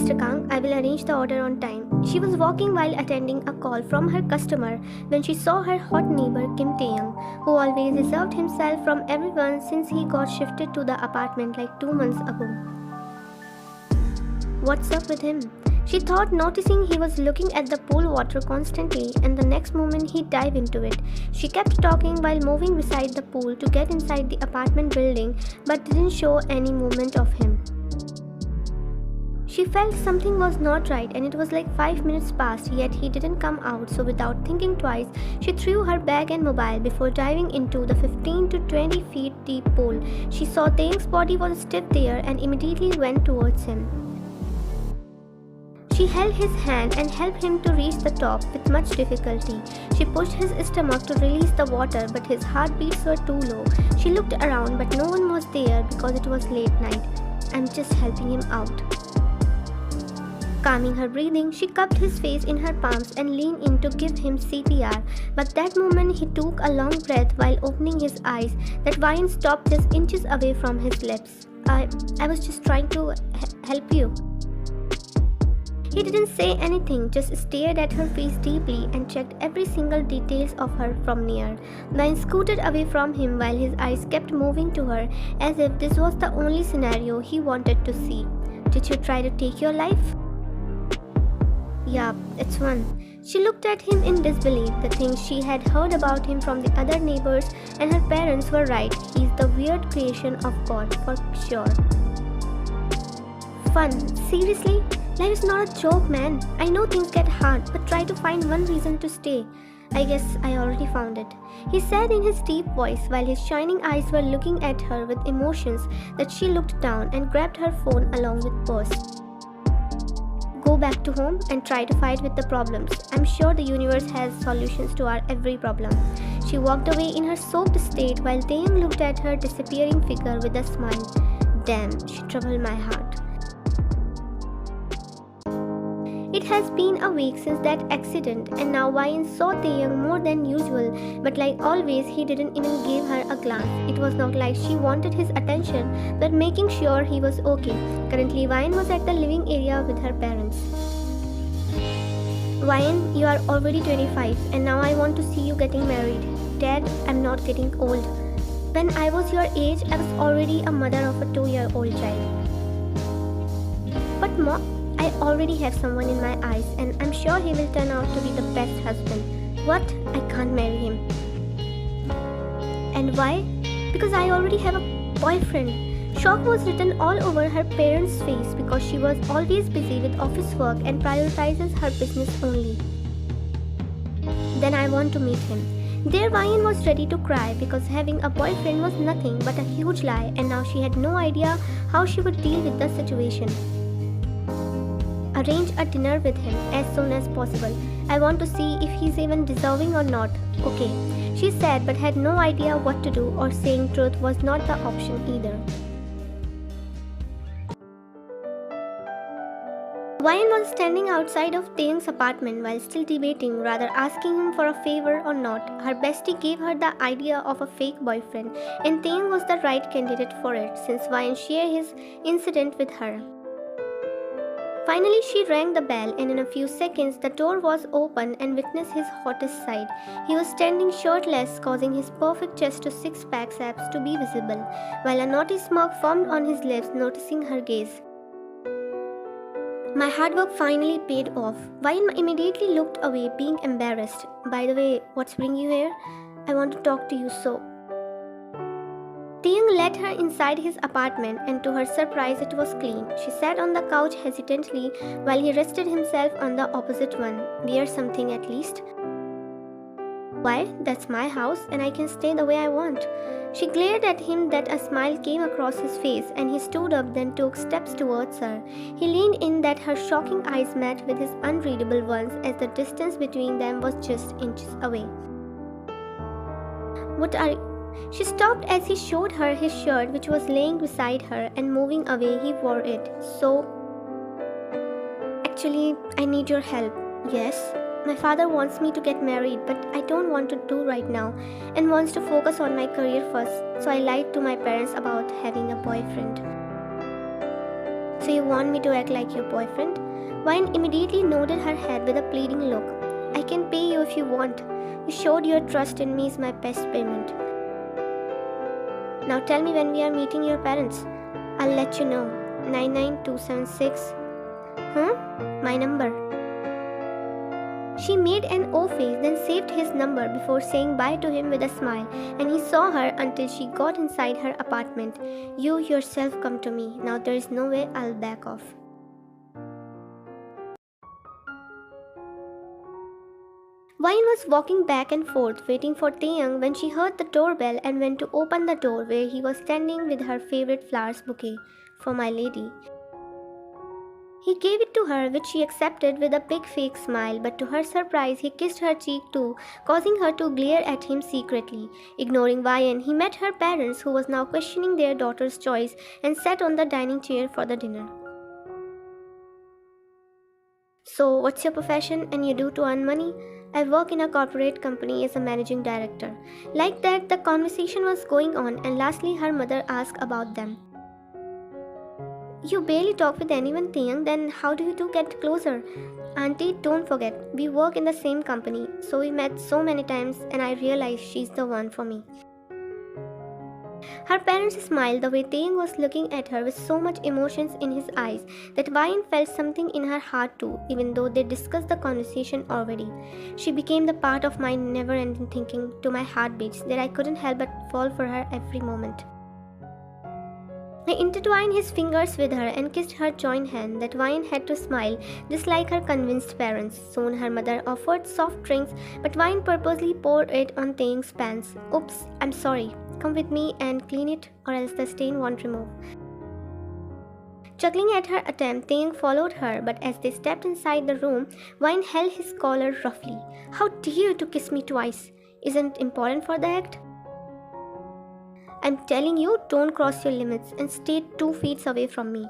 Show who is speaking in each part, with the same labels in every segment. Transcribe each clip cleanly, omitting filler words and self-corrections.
Speaker 1: Mr. Kang, I will arrange the order on time. She was walking while attending a call from her customer when she saw her hot neighbor K.TH, who always reserved himself from everyone since he got shifted to the apartment like 2 months ago. What's up with him? She thought, noticing he was looking at the pool water constantly, and the next moment he dived into it. She kept talking while moving beside the pool to get inside the apartment building, but didn't show any movement of him. She felt something was not right, and it was like 5 minutes past, yet he didn't come out, so without thinking twice, she threw her bag and mobile before diving into the 15 to 20 feet deep pool. She saw Taehyungg's body was stiff there and immediately went towards him. She held his hand and helped him to reach the top with much difficulty. She pushed his stomach to release the water, but his heartbeats were too low. She looked around, but no one was there because it was late night. I'm just helping him out. Calming her breathing, she cupped his face in her palms and leaned in to give him CPR. But that moment he took a long breath while opening his eyes. That wine stopped just inches away from his lips. I was just trying to help you. He didn't say anything, just stared at her face deeply and checked every single details of her from near. Wine scooted away from him while his eyes kept moving to her as if this was the only scenario he wanted to see. Did you try to take your life? Yeah, it's one. She looked at him in disbelief. The things she had heard about him from the other neighbors and her parents were right. He's the weird creation of God, for sure. Fun? Seriously? Life is not a joke, man. I know things get hard, but try to find one reason to stay. I guess I already found it, he said in his deep voice while his shining eyes were looking at her with emotions that she looked down and grabbed her phone along with purse. Go back to home and try to fight with the problems. I'm sure the universe has solutions to our every problem. She walked away in her soaked state while Taehyung looked at her disappearing figure with a smile. Damn, she troubled my heart. It has been a week since that accident, and now Wyan saw Taehyung more than usual, but like always, he didn't even give her a glance. It was not like she wanted his attention, but making sure he was okay. Currently, Wyan was at the living area with her parents. Wyan, you are already 25, and now I want to see you getting married. Dad, I'm not getting old. When I was your age, I was already a mother of a 2-year-old child. But Mom, I already have someone in my eyes, and I'm sure he will turn out to be the best husband. What? I can't marry him. And why? Because I already have a boyfriend. Shock was written all over her parents' face because she was always busy with office work and prioritizes her business only. Then I want to meet him. There Wyan was ready to cry because having a boyfriend was nothing but a huge lie, and now she had no idea how she would deal with the situation. Arrange a dinner with him as soon as possible. I want to see if he's even deserving or not. Okay, she said, but had no idea what to do, or saying truth was not the option either. Wyan was standing outside of Taehyung's apartment while still debating, rather asking him for a favor or not. Her bestie gave her the idea of a fake boyfriend, and Taehyung was the right candidate for it since Wyan shared his incident with her. Finally, she rang the bell, and in a few seconds, the door was open and witnessed his hottest side. He was standing shirtless, causing his perfect chest to six-pack abs to be visible, while a naughty smirk formed on his lips, noticing her gaze. My hard work finally paid off. Wyan immediately looked away, being embarrassed. By the way, what's bringing you here? I want to talk to you so. Taehyung led her inside his apartment, and to her surprise it was clean. She sat on the couch hesitantly while he rested himself on the opposite one. Wear something at least. Why? That's my house and I can stay the way I want. She glared at him, that a smile came across his face, and he stood up, then took steps towards her. He leaned in, that her shocking eyes met with his unreadable ones as the distance between them was just inches away. What are you? She stopped as he showed her his shirt, which was laying beside her, and moving away he wore it. So, actually, I need your help. Yes? My father wants me to get married, but I don't want to do right now and wants to focus on my career first, so I lied to my parents about having a boyfriend. So you want me to act like your boyfriend? Wine immediately nodded her head with a pleading look. I can pay you if you want. You showed your trust in me is my best payment. Now tell me when we are meeting your parents. I'll let you know. 99276. My number. She made an O face, then saved his number before saying bye to him with a smile, and he saw her until she got inside her apartment. You yourself come to me. Now there is no way I'll back off. Wine was walking back and forth waiting for Taehyung when she heard the doorbell and went to open the door where he was standing with her favorite flowers bouquet. For my lady. He gave it to her, which she accepted with a big fake smile, but to her surprise, he kissed her cheek too, causing her to glare at him secretly. Ignoring Vian, he met her parents, who was now questioning their daughter's choice, and sat on the dining chair for the dinner. So, what's your profession and you do to earn money? I work in a corporate company as a managing director. Like that, the conversation was going on, and lastly, her mother asked about them. You barely talk with anyone, Taehyung, then how do you two get closer? Auntie, don't forget, we work in the same company, so we met so many times and I realized she's the one for me. Her parents smiled the way Taehyung was looking at her with so much emotions in his eyes that Vian felt something in her heart too, even though they discussed the conversation already. She became the part of my never-ending thinking to my heartbeats that I couldn't help but fall for her every moment. I intertwined his fingers with her and kissed her joint hand that Vian had to smile, just like her convinced parents. Soon her mother offered soft drinks, but Vian purposely poured it on Taehyung's pants. Oops, I'm sorry. Come with me and clean it or else the stain won't remove. Chuckling at her attempt, Taehyung followed her, but as they stepped inside the room, Vian held his collar roughly. How dare you to kiss me twice? Isn't it important for the act? I'm telling you, don't cross your limits and stay 2 feet away from me.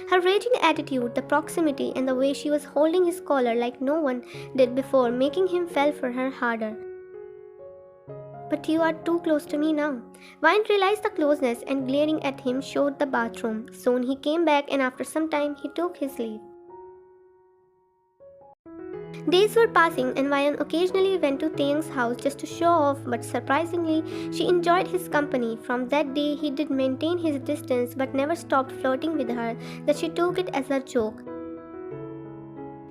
Speaker 1: Her raging attitude, the proximity, and the way she was holding his collar like no one did before, making him fall for her harder. But you are too close to me now. Vine realized the closeness and glaring at him showed the bathroom. Soon he came back and after some time he took his leave. Days were passing and Vian occasionally went to Taehyung's house just to show off, but surprisingly, she enjoyed his company. From that day, he did maintain his distance but never stopped flirting with her, that she took it as a joke.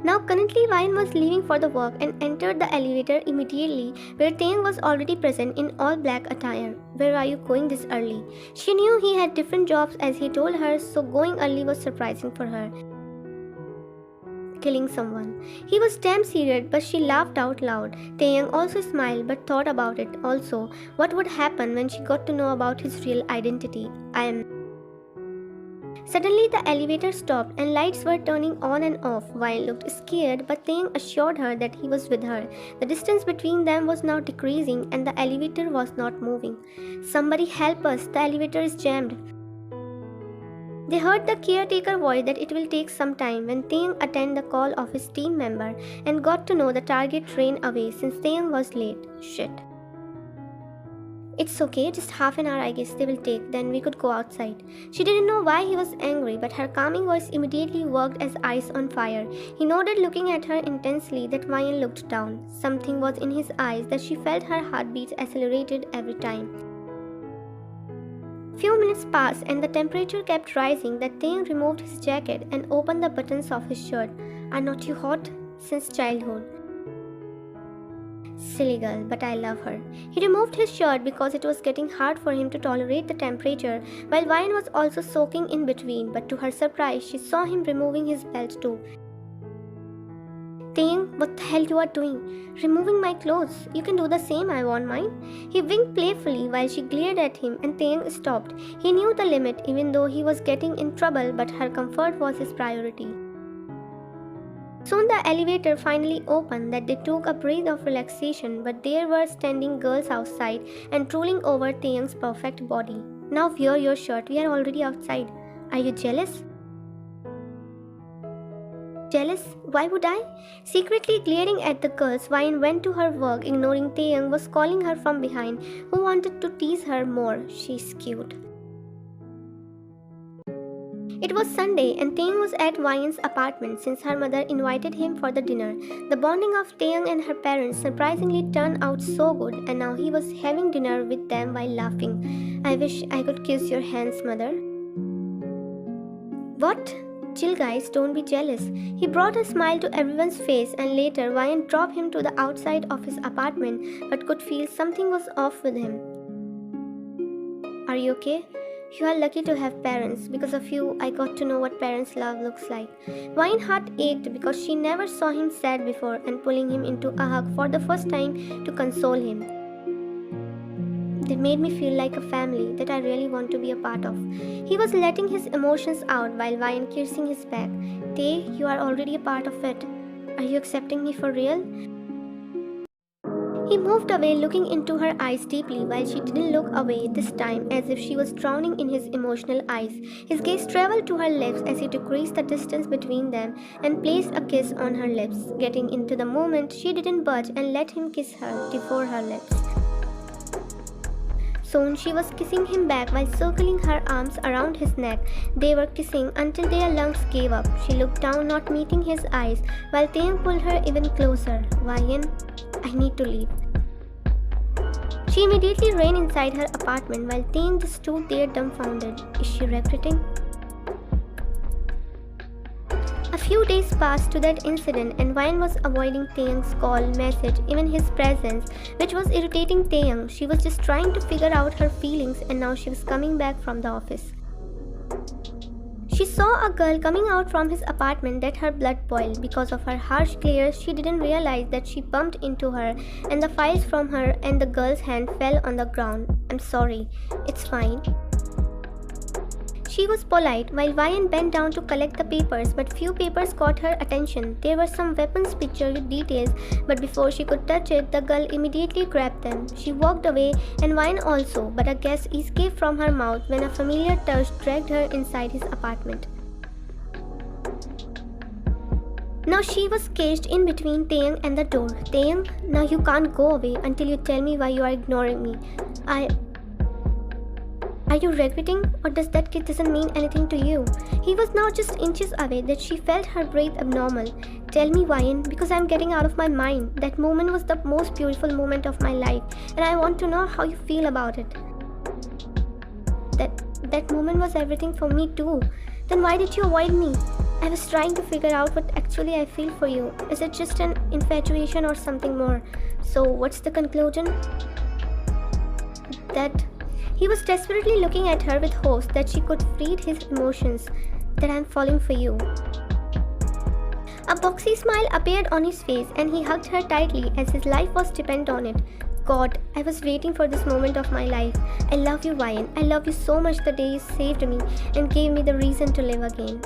Speaker 1: Now currently Vian was leaving for the work and entered the elevator immediately, where Taehyung was already present in all black attire. Where are you going this early? She knew he had different jobs as he told her, so going early was surprising for her. Killing someone. He was damn serious, but she laughed out loud. Taehyung also smiled but thought about it also. What would happen when she got to know about his real identity? Suddenly the elevator stopped and lights were turning on and off. Vian looked scared, but Taehyung assured her that he was with her. The distance between them was now decreasing and the elevator was not moving. Somebody help us, the elevator is jammed. They heard the caretaker voice that it will take some time. When Taehyung attended the call of his team member and got to know the target ran away since Taehyung was late. Shit. It's okay, just half an hour I guess they will take, then we could go outside. She didn't know why he was angry, but her calming voice immediately worked as ice on fire. He nodded, looking at her intensely. That Vian looked down. Something was in his eyes that she felt her heartbeats accelerated every time. Few minutes passed and the temperature kept rising that Taehyung removed his jacket and opened the buttons of his shirt. Are not you hot? Since childhood. Silly girl, but I love her. He removed his shirt because it was getting hard for him to tolerate the temperature, while Vian was also soaking in between, but to her surprise, she saw him removing his belt too. Taehyung, what the hell you are doing? Removing my clothes. You can do the same, I want mine. He winked playfully while she glared at him and Taehyung stopped. He knew the limit even though he was getting in trouble, but her comfort was his priority. Soon the elevator finally opened that they took a breath of relaxation, but there were standing girls outside and drooling over Taehyung's perfect body. Now wear your shirt, we are already outside. Are you jealous? Jealous? Why would I? Secretly glaring at the girls, Vian went to her work, ignoring Taehyung was calling her from behind, who wanted to tease her more. She's cute. It was Sunday and Taehyung was at Wyan's apartment since her mother invited him for the dinner. The bonding of Taehyung and her parents surprisingly turned out so good, and now he was having dinner with them while laughing. I wish I could kiss your hands, mother. What? Chill guys, don't be jealous. He brought a smile to everyone's face, and later Wyan dropped him to the outside of his apartment but could feel something was off with him. Are you okay? You are lucky to have parents. Because of you, I got to know what parents' love looks like. Wyan's heart ached because she never saw him sad before, and pulling him into a hug for the first time to console him. They made me feel like a family that I really want to be a part of. He was letting his emotions out while Wyan kissing his back. Tay, you are already a part of it. Are you accepting me for real? He moved away, looking into her eyes deeply while she didn't look away this time, as if she was drowning in his emotional eyes. His gaze traveled to her lips as he decreased the distance between them and placed a kiss on her lips. Getting into the moment, she didn't budge and let him kiss her, devour her lips. Soon she was kissing him back while circling her arms around his neck. They were kissing until their lungs gave up. She looked down, not meeting his eyes, while Taehyung pulled her even closer. Wyan, I need to leave. She immediately ran inside her apartment while Taehyung just stood there dumbfounded. Is she regretting? A few days passed to that incident, and Wyan was avoiding Taehyung's call, message, even his presence, which was irritating Taehyung. She was just trying to figure out her feelings, and now she was coming back from the office. She saw a girl coming out from his apartment that her blood boiled. Because of her harsh glare, she didn't realize that she bumped into her, and the files from her and the girl's hand fell on the ground. I'm sorry. It's fine. She was polite while Wyan bent down to collect the papers, but few papers caught her attention. There were some weapons picture with details, but before she could touch it, the girl immediately grabbed them. She walked away, and Wyan also, but a gasp escaped from her mouth when a familiar touch dragged her inside his apartment. Now she was caged in between Taehyung and the door. Taehyung, now you can't go away until you tell me why you are ignoring me. Are you regretting, or does that kid doesn't mean anything to you? He was now just inches away that she felt her breath abnormal. Tell me, Wyan, because I'm getting out of my mind. That moment was the most beautiful moment of my life, and I want to know how you feel about it. That moment was everything for me too. Then why did you avoid me? I was trying to figure out what actually I feel for you. Is it just an infatuation or something more? So what's the conclusion? That he was desperately looking at her with hopes that she could read his emotions. That I'm falling for you. A boxy smile appeared on his face, and he hugged her tightly as his life was dependent on it. God, I was waiting for this moment of my life. I love you, Wyan. I love you so much the day you saved me and gave me the reason to live again.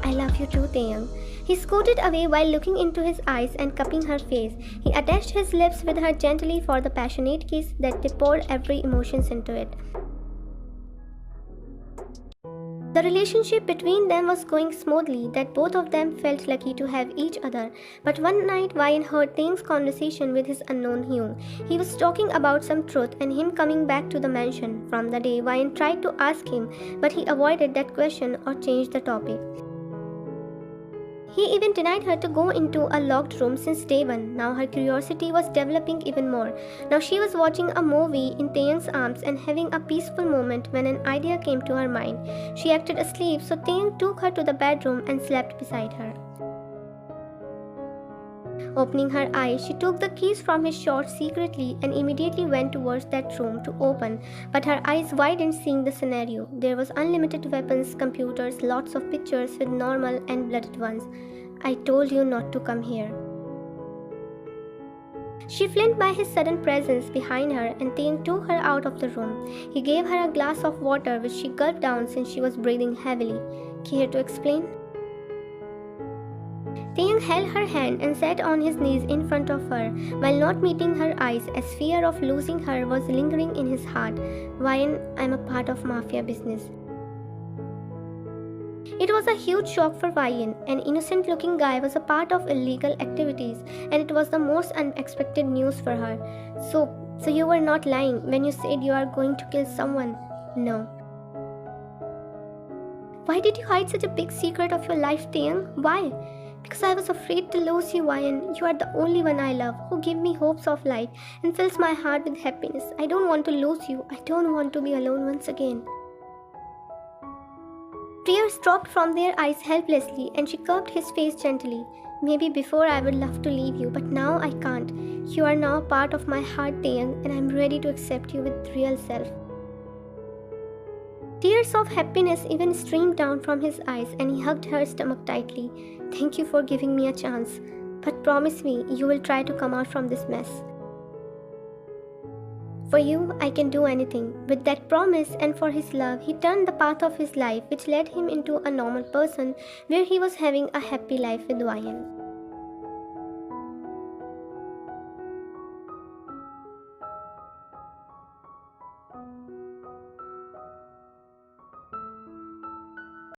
Speaker 1: I love you too, Taehyung. He scooted away while looking into his eyes and cupping her face. He attached his lips with her gently for the passionate kiss that they poured every emotion into it. The relationship between them was going smoothly, that both of them felt lucky to have each other. But one night, Wyan heard Taehyung's conversation with his unknown Hyung. He was talking about some truth and him coming back to the mansion. From the day, Wyan tried to ask him, but he avoided that question or changed the topic. He even denied her to go into a locked room since day one. Now her curiosity was developing even more. Now she was watching a movie in Taehyung's arms and having a peaceful moment when an idea came to her mind. She acted asleep, so Taehyung took her to the bedroom and slept beside her. Opening her eyes, she took the keys from his shorts secretly and immediately went towards that room to open, but her eyes widened seeing the scenario. There was unlimited weapons, computers, lots of pictures with normal and blooded ones. I told you not to come here. She flinched by his sudden presence behind her, and Taehyung took her out of the room. He gave her a glass of water which she gulped down since she was breathing heavily. Care to explain? Taehyung held her hand and sat on his knees in front of her, while not meeting her eyes as fear of losing her was lingering in his heart. Wyan, I'm a part of Mafia business. It was a huge shock for Wyan. An innocent-looking guy was a part of illegal activities, and it was the most unexpected news for her. So you were not lying when you said you are going to kill someone? No. Why did you hide such a big secret of your life, Taehyung? Why? Because I was afraid to lose you, Ryan. You are the only one I love, who give me hopes of life and fills my heart with happiness. I don't want to lose you. I don't want to be alone once again. Tears dropped from their eyes helplessly, and she cupped his face gently. Maybe before I would love to leave you, but now I can't. You are now part of my heart, Taehyung, and I'm ready to accept you with real self. Tears of happiness even streamed down from his eyes, and he hugged her stomach tightly. Thank you for giving me a chance, but promise me you will try to come out from this mess. For you, I can do anything. With that promise and for his love, he turned the path of his life, which led him into a normal person where he was having a happy life with Ryan.